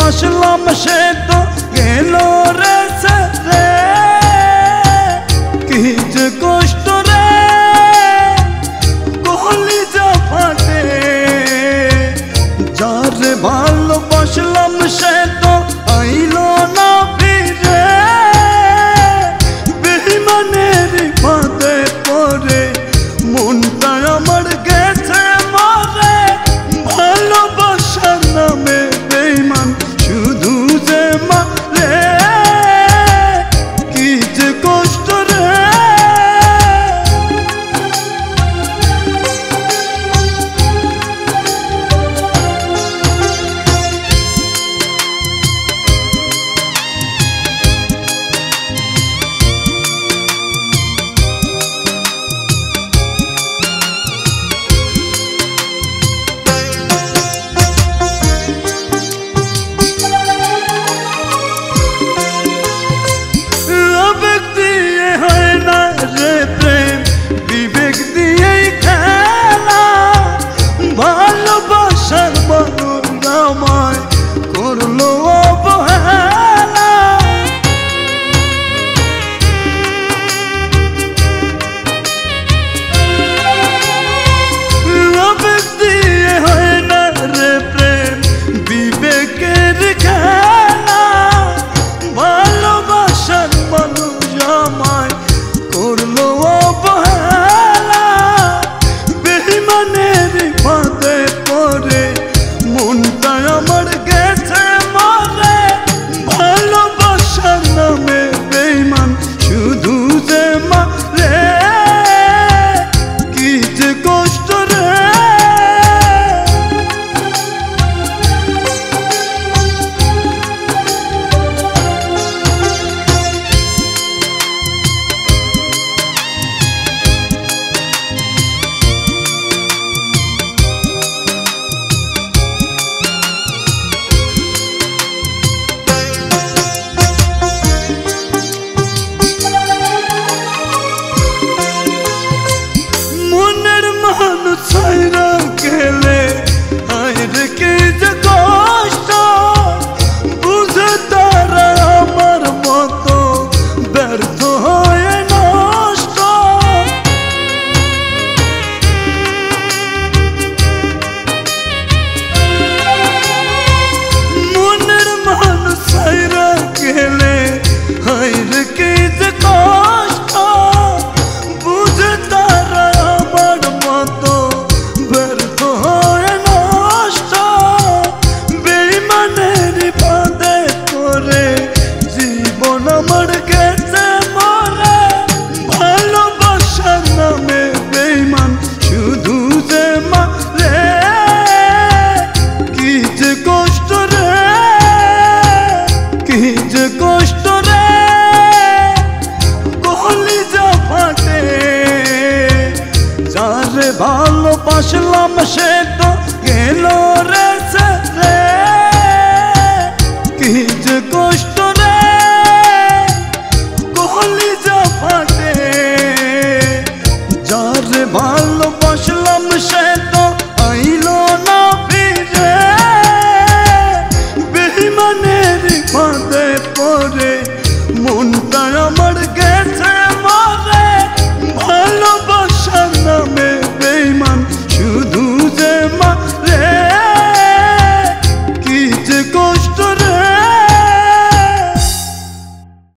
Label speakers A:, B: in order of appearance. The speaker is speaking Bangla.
A: ভালোবাসলাম সে তো গেল রে রে, কি যে কষ্ট রে কলিজা ফাটে। যারে ভালোবাসলাম সে তো আইলো না ফিরে, বেঈমানের ফাঁদে পড়ে মনটা আমার গেছে মরে। ভালোবাসার নামে বেঈমান শুধু যে মারে, কি যে কষ্ট রে। বিবেক দিয়েই খেলা, ভালোবাসার মানুষ আমায় করলো অবহেলা। আবেগ দিয়ে হয় না রে প্রেম, বিবেকের খেলা, ভালোবাসার মানুষ আমায় করলো অবহেলা। বেঈমানের ফাঁদে পড়ে মনটা আমার গেছে মরে। ভালোবাসার নামে বেঈমান শুধু যে মারে, কি যে কষ্ট রে। ছাইরা গেলে আইরে কি যে কষ্ট, বুঝে তারা আমার মতো ব্যর্থ হয়ে নষ্ট। মনের মানুষ ছাইরা গেলে আইরে কি যে কষ্ট, বুঝে তারা আমার মতো ব্যর্থ হয়ে নষ্ট। বেঈমানের ফাঁদে পড়ে জীবন আমার গেছে মরে। ভালোবাসার নামে বেঈমান শুধু যে মারে, কি যে কষ্ট রে, কি যে কষ্ট রে। কলিজা ফাটে, যারে ভালোবাসলাম সে